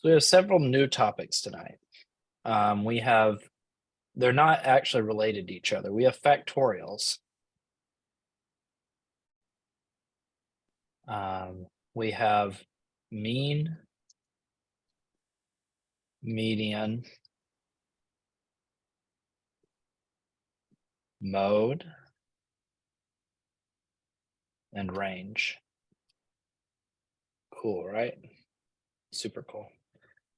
So we have several new topics tonight. They're not actually related to each other. We have factorials. We have mean, median, mode, and range. Cool, right? Super cool.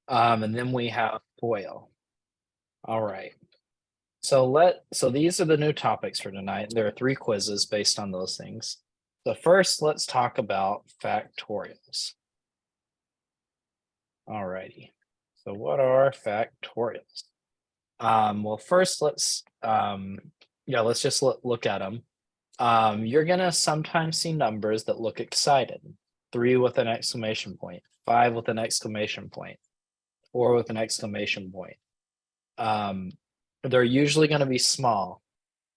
And then we have FOIL. All right. So these are the new topics for tonight. There are 3 quizzes based on those things. So first, let's talk about factorials. All righty. So what are factorials? Well, first let's just look at them. You're gonna sometimes see numbers that look excited. 3 with an exclamation point, 5 with an exclamation point, 4 with an exclamation point. They're usually gonna be small.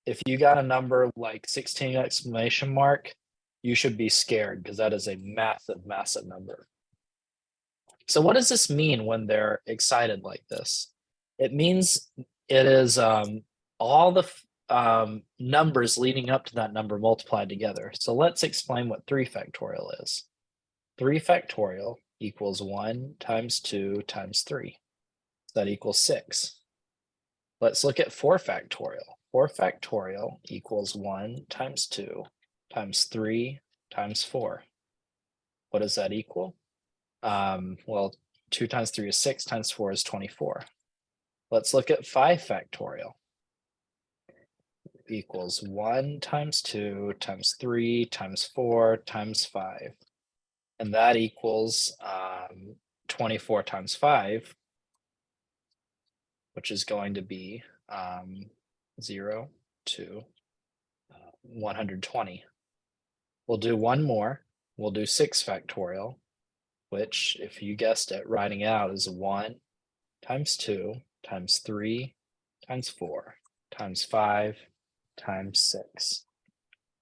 If you got a number like 16 exclamation mark, you should be scared because that is a massive, massive number. So what does this mean when they're excited like this? It means it is all the numbers leading up to that number multiplied together. So let's explain what 3 factorial is. 3 factorial equals 1 times 2 times 3. So that equals 6. Let's look at 4 factorial. 4 factorial equals 1 times 2 times 3 times 4. What does that equal? Well, 2 times 3 is 6 times 4 is 24. Let's look at 5 factorial. Equals 1 times 2 times 3 times 4 times 5. And that equals 24 times 5, which is going to be 0 to 120. We'll do one more. We'll do 6 factorial, which, if you guessed it, writing out is 1 times 2 times 3 times 4 times 5 times 6.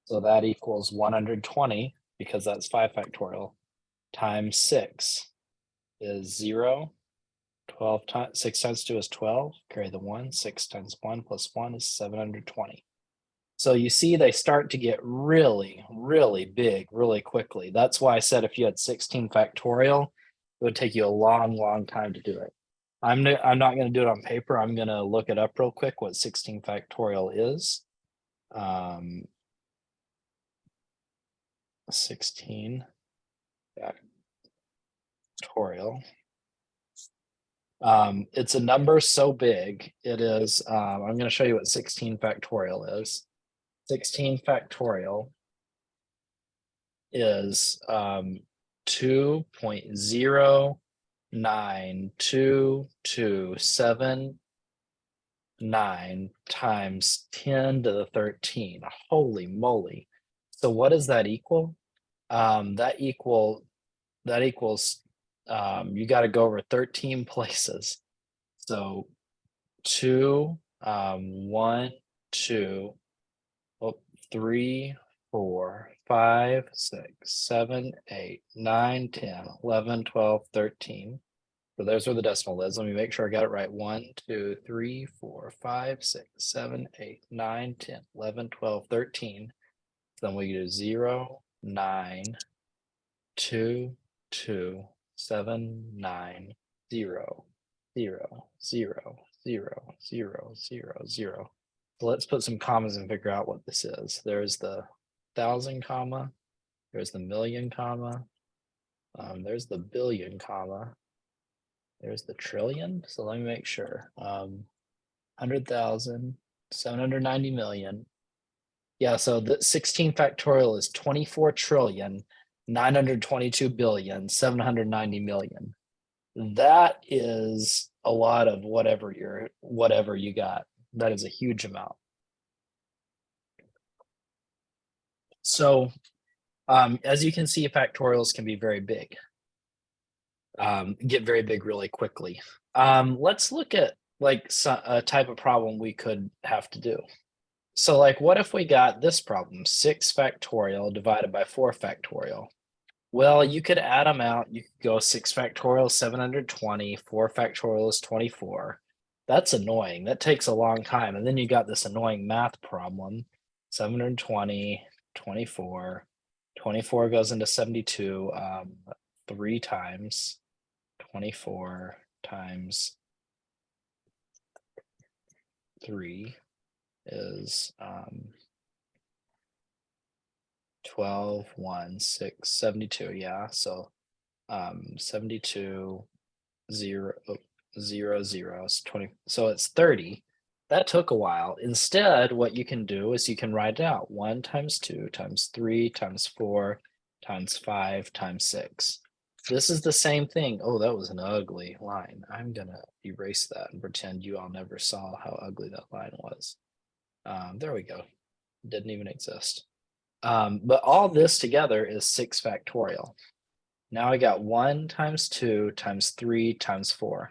So that equals 120, because that's 5 factorial, times 6 is 0. 12 times 6 times 2 is 12. Carry the 1. 6 times 1 plus 1 is 720. So you see they start to get really, really big really quickly. That's why I said if you had 16 factorial, it would take you a long, long time to do it. I'm not going to do it on paper. I'm going to look it up real quick what 16 factorial is. 16 factorial. It's a number so big. It is, I'm going to show you what 16 factorial is. 16 factorial is 2.092279 times 10 to the 13. Holy moly. So what does that equal? That equals you got to go over 13 places. So 2, 1, 2, 3, 4, 5, 6, 7, 8, 9, 10, 11, 12, 13. So those are the decimal lists. Let me make sure I got it right. 1, 2, 3, 4, 5, 6, 7, 8, 9, 10, 11, 12, 13. Then we do 0, 9, 2, 2, 7, 9, 0, 0, 0, 0, 0, 0, 0. So let's put some commas and figure out what this is. There's the 1,000 comma, there's the million comma, there's the billion comma, there's the trillion. So let me make sure. 100,000, 790 million. Yeah, so the 16 factorial is 24 trillion, 922 billion, 790 million. That is a lot of whatever you got. That is a huge amount. So as you can see, factorials can be very big, get very big really quickly. Let's look at like a type of problem we could have to do. So like, what if we got this problem, 6 factorial divided by 4 factorial? Well, you could add them out. You could go 6 factorial, 720, 4 factorial is 24. That's annoying. That takes a long time. And then you got this annoying math problem. 720, 24. 24 goes into 72 3 times. 24 times 3 is 12, 1, 6, 72. Yeah. So 72, 0, 0, 0 is 20. So it's 30. That took a while. Instead, what you can do is you can write it out 1 times 2 times 3 times 4 times 5 times 6. This is the same thing. Oh, that was an ugly line. I'm going to erase that and pretend you all never saw how ugly that line was. There we go. Didn't even exist. But all this together is 6 factorial. Now I got 1 times 2 times 3 times 4.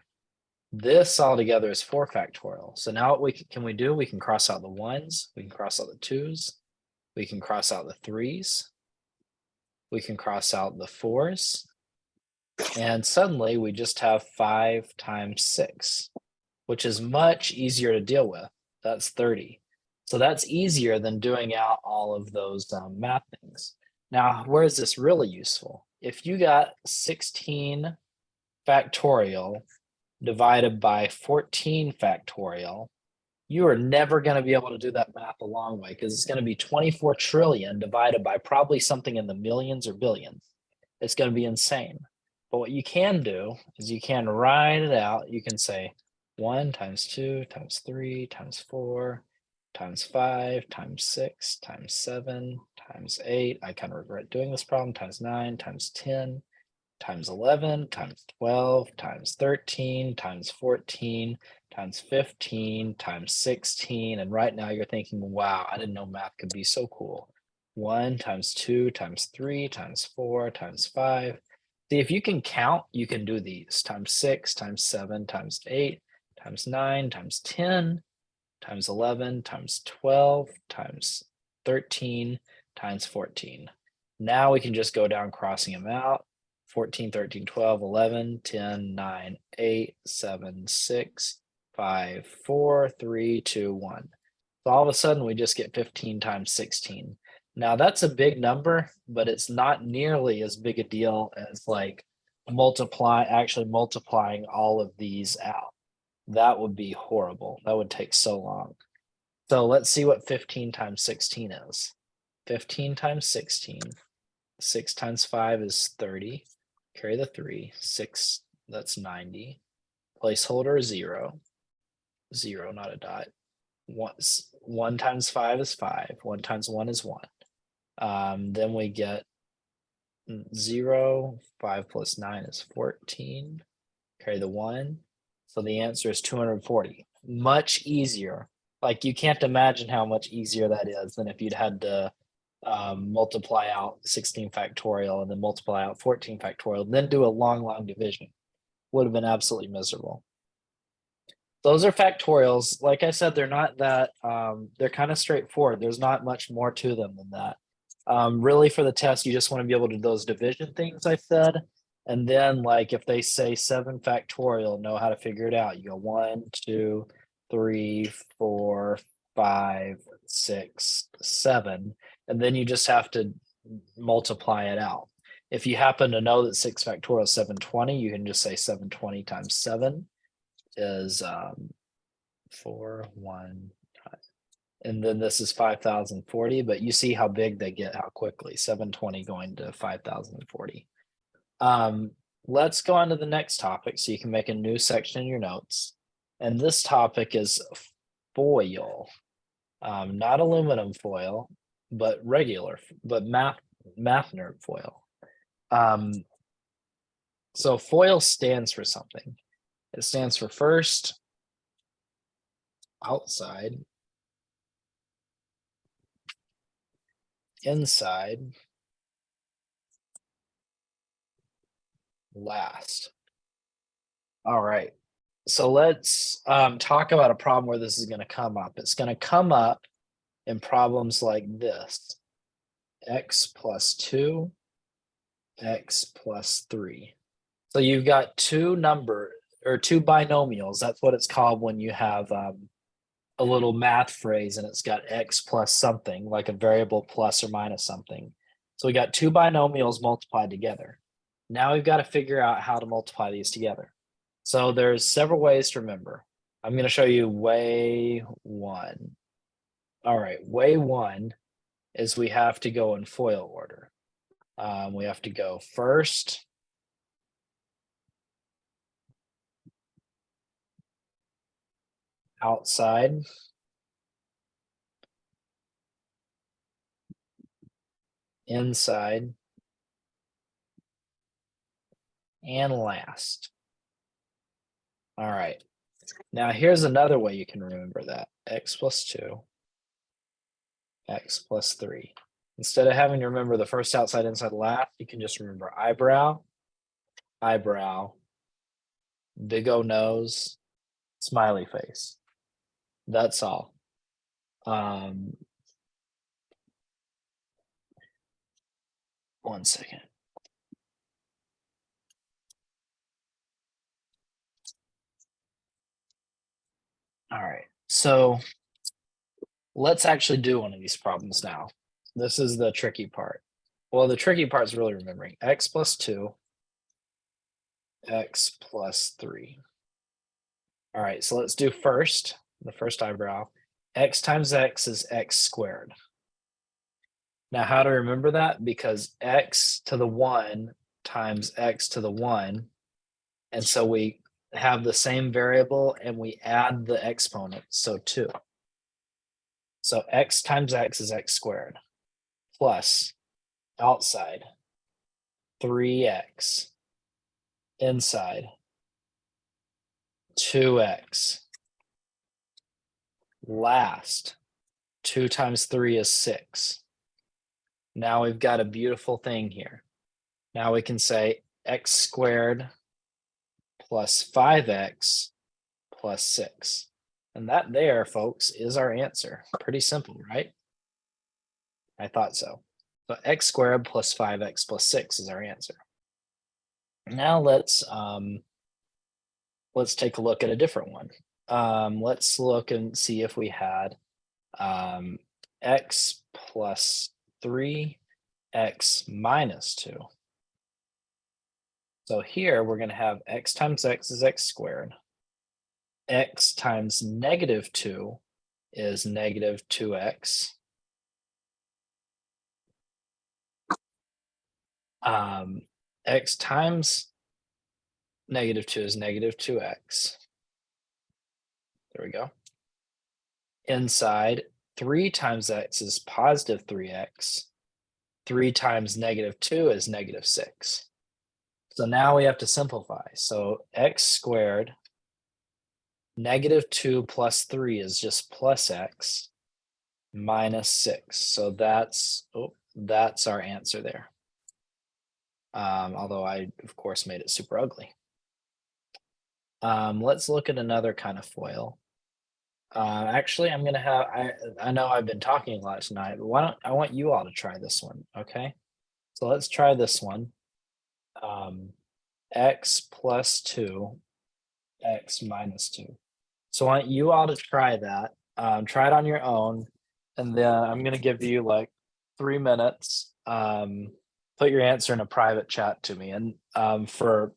This all together is 4 factorial. So now what we can cross out the 1s, we can cross out the 2s, we can cross out the 3s, we can cross out the 4s, and suddenly we just have 5 times 6, which is much easier to deal with. That's 30. So that's easier than doing out all of those math things. Now, where is this really useful? If you got 16 factorial divided by 14 factorial, you are never going to be able to do that math a long way because it's going to be 24 trillion divided by probably something in the millions or billions. It's going to be insane. But what you can do is you can write it out. You can say 1 times 2 times 3 times 4 times 5 times 6 times 7 times 8. I kind of regret doing this problem. Times 9 times 10 times 11 times 12 times 13 times 14 times 15 times 16. And right now you're thinking, wow, I didn't know math could be so cool. 1 times 2 times 3 times 4 times 5. See, if you can count, you can do these. Times 6 times 7 times 8 times 9 times 10 times 11 times 12 times 13 times 14. Now we can just go down crossing them out. 14, 13, 12, 11, 10, 9, 8, 7, 6, 5, 4, 3, 2, 1. So all of a sudden we just get 15 times 16. Now that's a big number, but it's not nearly as big a deal as like actually multiplying all of these out. That would be horrible. That would take so long. So let's see what 15 times 16 is. 15 times 16. 6 times 5 is 30. Carry the 3. 6, that's 90. Placeholder 0. 0, not a dot. 1 times 5 is 5. 1 times 1 is 1. Then we get 0. 5 plus 9 is 14. Carry the 1. So the answer is 240. Much easier. Like you can't imagine how much easier that is than if you'd had to multiply out 16 factorial and then multiply out 14 factorial, then do a long division. Would have been absolutely miserable. Those are factorials. Like I said, they're not that, they're kind of straightforward. There's not much more to them than that. Really for the test, you just want to be able to do those division things I said. And then like if they say 7 factorial, know how to figure it out. You go 1, 2, 3, 4, 5, 6, 7. And then you just have to multiply it out. If you happen to know that 6 factorial is 720, you can just say 720 times 7 is 4, 1, and then this is 5040, but you see how big they get, how quickly, 720 going to 5040. Let's go on to the next topic so you can make a new section in your notes. And this topic is foil, not aluminum foil, but regular, but math nerd foil. So foil stands for something. It stands for first, outside, inside, last. All right. So let's talk about a problem where this is going to come up. It's going to come up in problems like this. X plus 2 x plus 3. So you've got two binomials. That's what it's called when you have a little math phrase and it's got x plus something, like a variable plus or minus something. So we got two binomials multiplied together. Now we've got to figure out how to multiply these together. So there's several ways to remember. I'm going to show you way one. All right, way one is we have to go in FOIL order. We have to go first, outside, inside, and last. All right. Now here's another way you can remember that. X plus 2, X plus 3. Instead of having to remember the first, outside, inside, last, you can just remember eyebrow, eyebrow, big O nose, smiley face. That's all. One second. All right. So let's actually do one of these problems now. This is the tricky part. Well, the tricky part is really remembering x plus 2, x plus 3. All right, so let's do first, the first eyebrow. X times x is x squared. Now, how to remember that? Because x to the 1 times x to the 1, and so we have the same variable and we add the exponents, so 2. So x times x is x squared plus outside 3x inside 2x last 2 times 3 is 6. Now we've got a beautiful thing here. Now we can say x squared plus 5x plus 6. And that there, folks, is our answer. Pretty simple, right? I thought so. So x squared plus 5x plus 6 is our answer. Now let's take a look at a different one. Let's look and see if we had x plus 3, x minus 2. So here we're going to have x times x is x squared. X times negative 2 is negative 2x. X times negative 2 is negative 2x. There we go. Inside, 3 times x is positive 3x. 3 times negative 2 is negative 6. So now we have to simplify. So x squared negative 2 plus 3 is just plus x minus 6. So that's our answer there. Although I, of course, made it super ugly. Let's look at another kind of FOIL. Actually, I'm gonna have I know I've been talking a lot tonight, but I want you all to try this one, okay? So let's try this one. X plus 2, x minus 2. So I want you all to try that. Try it on your own, and then I'm gonna give you like 3 minutes. Put your answer in a private chat to me. And for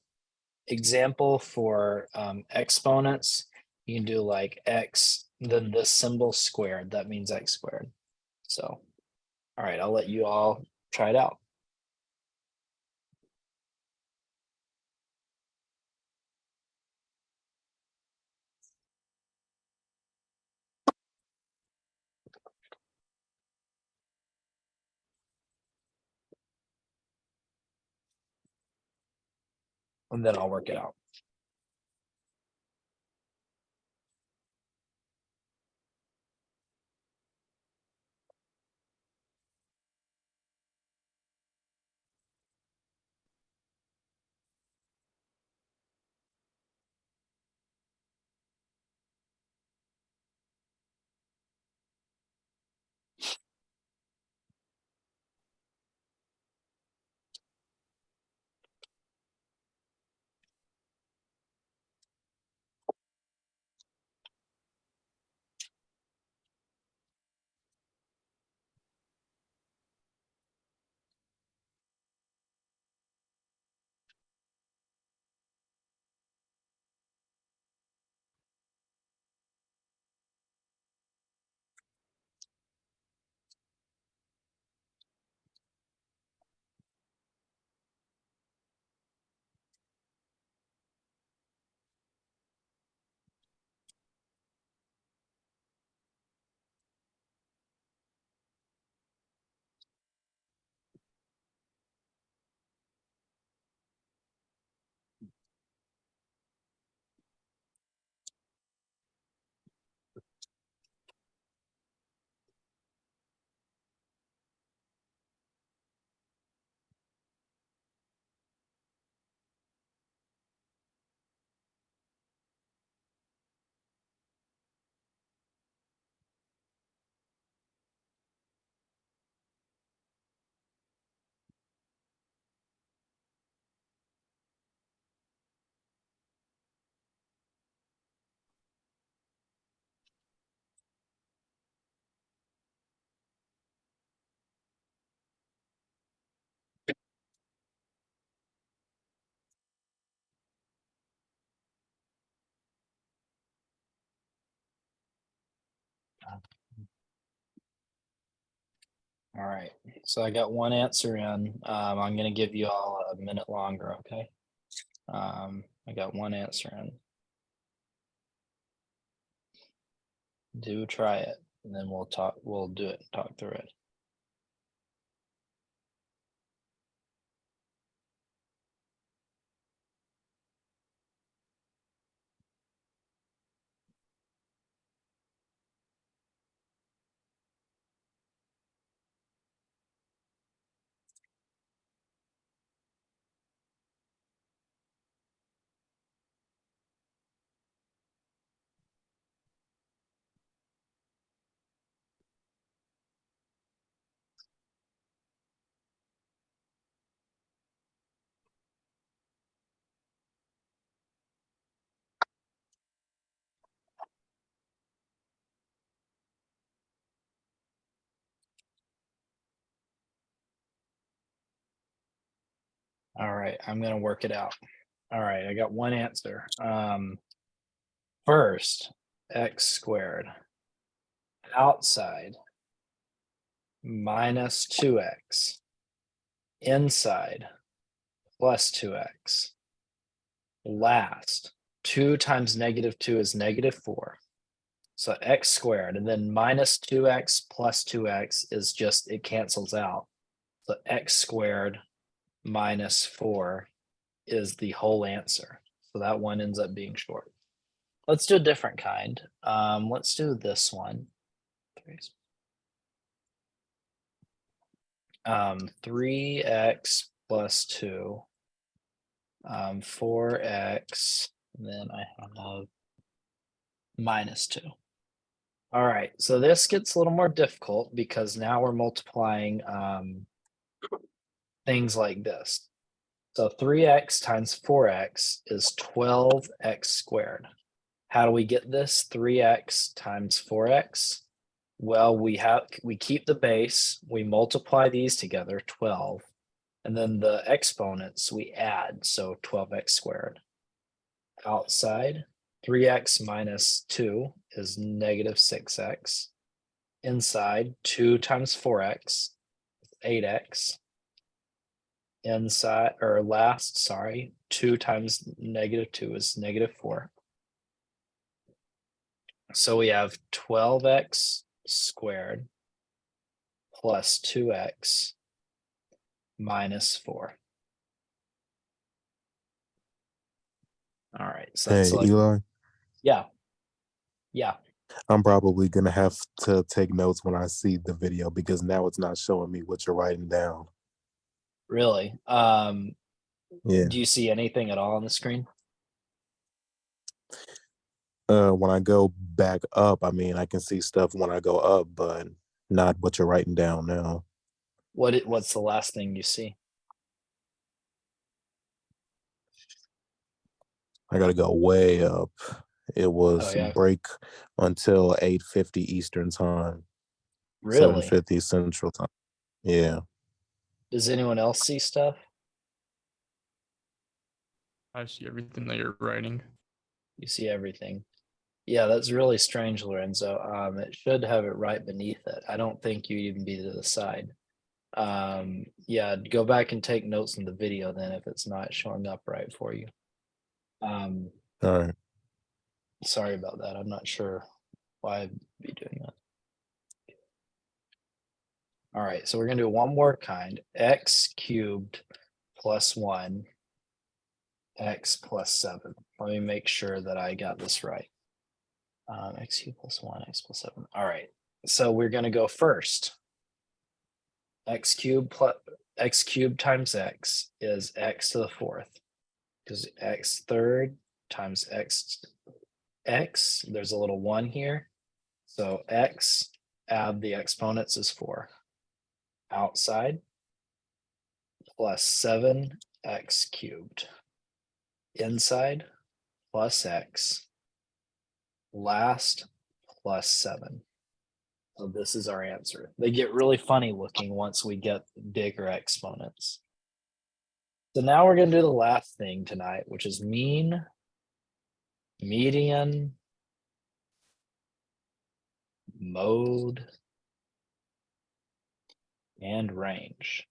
example, for exponents, you can do like x, then this symbol squared. That means x squared. So, all right, I'll let you all try it out. And then I'll work it out. All right, so I got one answer in. I'm gonna give you all a minute longer, okay? I got one answer in. Do try it, and then we'll do it, talk through it. All right, I'm gonna work it out. All right, I got one answer. First, x squared outside minus 2x inside plus 2x. Last, 2 times -2 is -4. So x squared, and then minus 2x plus 2x is just, it cancels out. So x squared minus 4 is the whole answer. So that one ends up being short. Let's do a different kind. Let's do this one. 3x plus 2, 4x, and then I have minus 2. All right, so this gets a little more difficult because now we're multiplying things like this. So 3x times 4x is 12x squared. How do we get this? 3x times 4x. Well, we keep the base, we multiply these together, 12, and then the exponents we add, so 12x squared. Outside, 3x minus 2 is -6x. Inside, 2 times 4x, 8x. Inside, or last, sorry, 2 times -2 is -4. So we have 12x squared plus 2x minus 4. All right, so that's Hey, like, Eli, yeah, yeah, I'm probably gonna have to take notes when I see the video because now it's not showing me what you're writing down. really. Yeah. Do you see anything at all on the screen? When I go back up, I mean, I can see stuff when I go up, but not what you're writing down now. What's the last thing you see? I gotta go way up. It Oh was yeah, break until 8:50 Eastern time, really? 7:50 Central time. Yeah. Does anyone else see stuff? I see everything that you're writing. You see everything. Yeah, that's really strange, Lorenzo. It should have it right beneath it. I don't think you'd even be to the side. Yeah, go back and take notes in the video then if it's not showing up right for you. Um, All right. sorry about that. I'm not sure why I'd be doing that. All right, so we're gonna do one more kind. X cubed plus 1, x plus 7. Let me make sure that I got this right. X cubed plus 1, x plus 7. All right, so we're gonna go first. X cubed times x is x to the 4th, because x third times x, there's a little 1 here. So x, add the exponents, is 4. Outside, plus 7x cubed. Inside, plus x. Last, plus 7. So this is our answer. They get really funny looking once we get bigger exponents. So now we're going to do the last thing tonight, which is mean, median, mode, and range.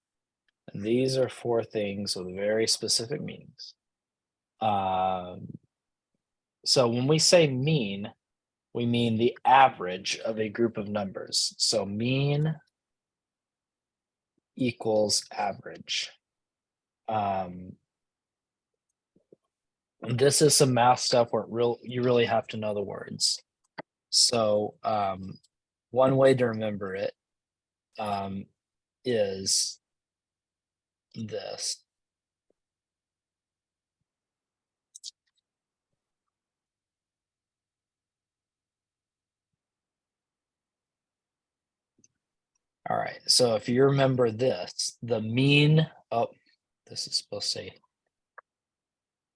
And these are four things with very specific meanings. So when we say mean, we mean the average of a group of numbers. So mean equals average. This is some math stuff where you really have to know the words. So one way to remember it is this. All right, so if you remember this, the mean, oh, this is supposed to say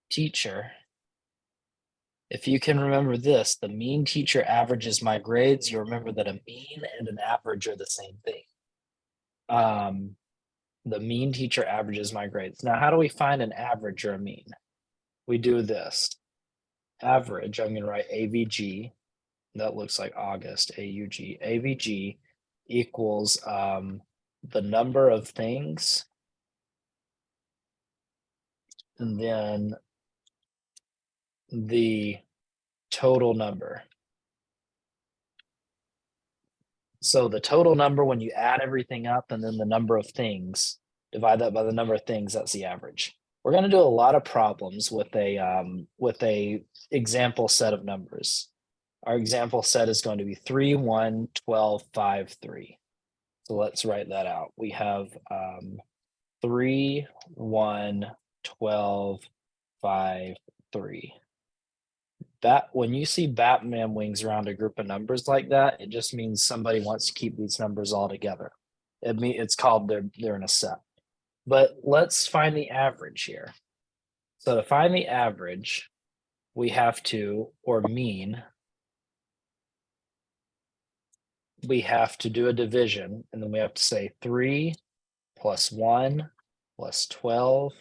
teacher. If you can remember this, the mean teacher averages my grades, you remember that a mean and an average are the same thing. The mean teacher averages my grades. Now, how do we find an average or a mean? We do this. Average, I'm going to write AVG. That looks like August, AUG. AVG equals the number of things, and then the total number. So the total number, when you add everything up, and then the number of things, divide that by the number of things, that's the average. We're going to do a lot of problems with a example set of numbers. Our example set is going to be 3, 1, 12, 5, 3. So let's write that out. We have 3, 1, 12, 5, 3. That when you see Batman wings around a group of numbers like that, it just means somebody wants to keep these numbers all together. It's called they're in a set. But let's find the average here. So to find the average, we have to, or mean, we have to do a division, and then we have to say 3 plus 1 plus 12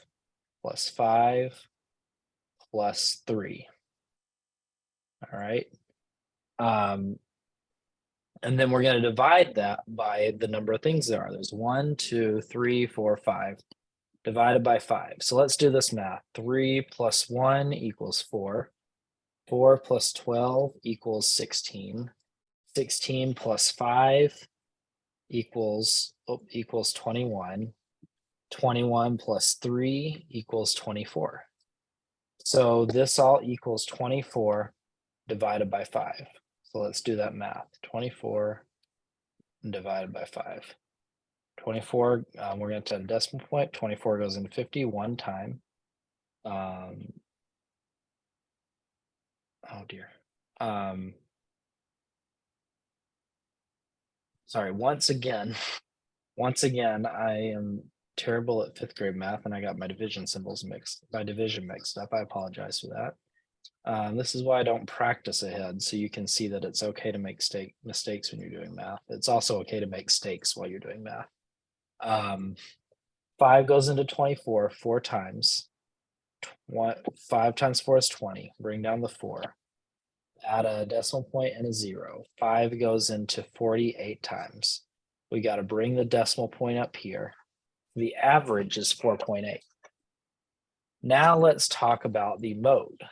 plus 5 plus 3. All right. And then we're going to divide that by the number of things there are. There's 1, 2, 3, 4, 5 divided by 5. So let's do this math. 3 plus 1 equals 4. 4 plus 12 equals 16. 16 plus 5 equals 21. 21 plus 3 equals 24. So this all equals 24 divided by 5. So let's do that math. 24 divided by 5. 24, we're going to have a decimal point. 24 goes into 50 one time. Oh dear. Sorry, once again, I am terrible at 5th grade math, and I got my division mixed up. I apologize for that. This is why I don't practice ahead, so you can see that it's okay to make mistakes when you're doing math. It's also okay to make stakes while you're doing math. 5 goes into 24 4 times. 5 times 4 is 20. Bring down the 4. Add a decimal point and a 0. 5 goes into 48 times. We got to bring the decimal point up here. The average is 4.8. Now let's talk about the mode.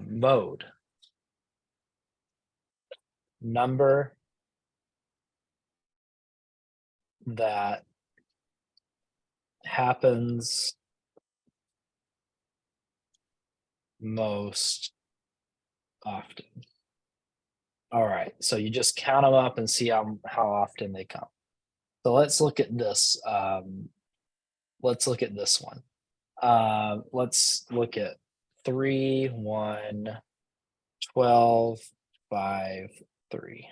Mode. Number that happens most often. All right, so you just count them up and see how often they come. So let's look at this. Let's look at this one. Let's look at 3, 1, 12, 5, 3.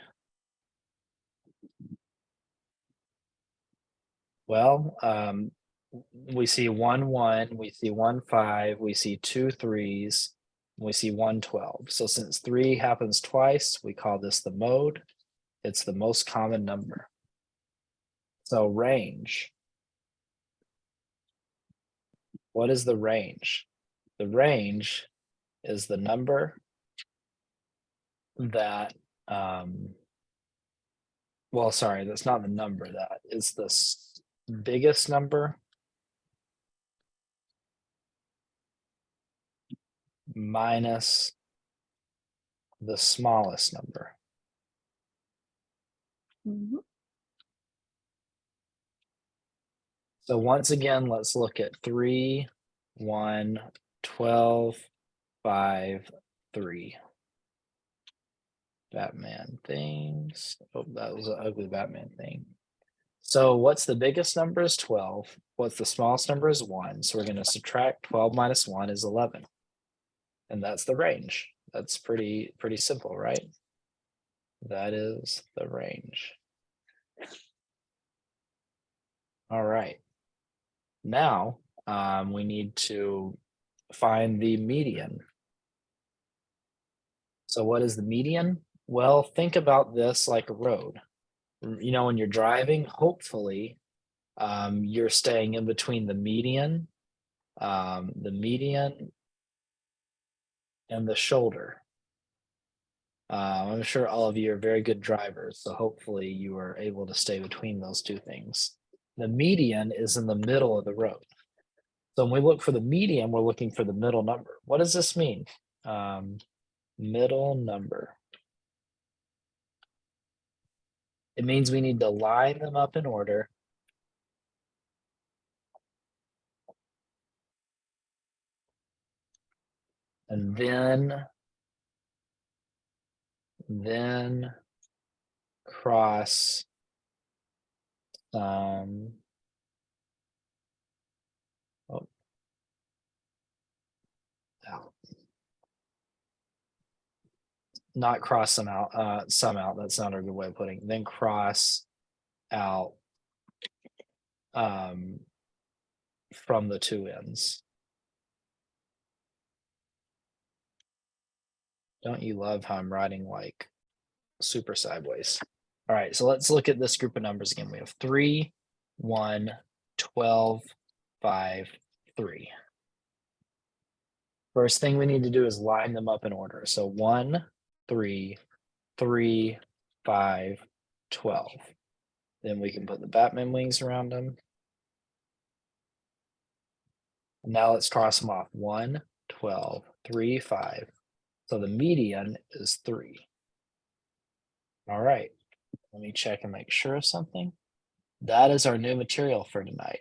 Well, we see 1, 1, we see 1, 5, we see 2 3s, we see 1, 12. So since 3 happens twice, we call this the mode. It's the most common number. So range. What is the range? The range is the number that Well, sorry, that's not the number. That is the biggest number minus the smallest number. Mhm. So once again, let's look at 3, 1, 12, 5, 3. Batman things. Oh, that was an ugly Batman thing. So what's the biggest number is 12. What's the smallest number is 1. So we're going to subtract 12 minus 1 is 11. And that's the range. That's pretty simple, right? That is the range. All right. Now we need to find the median. So what is the median? Well, think about this like a road. You know, when you're driving, hopefully you're staying in between the median and the shoulder. I'm sure all of you are very good drivers, so hopefully you are able to stay between those two things. The median is in the middle of the road. So when we look for the median, we're looking for the middle number. What does this mean? Middle number. It means we need to line them up in order. And then cross oh, out. Not cross some out, some out. That's not a good way of putting it. Then cross out from the two ends. Don't you love how I'm writing like super sideways? All right, so let's look at this group of numbers again. We have 3, 1, 12, 5, 3. First thing we need to do is line them up in order. So 1, 3, 3, 5, 12. Then we can put the Batman wings around them. Now let's cross them off. 1, 12, 3, 5. So the median is 3. All right, let me check and make sure of something. That is our new material for tonight.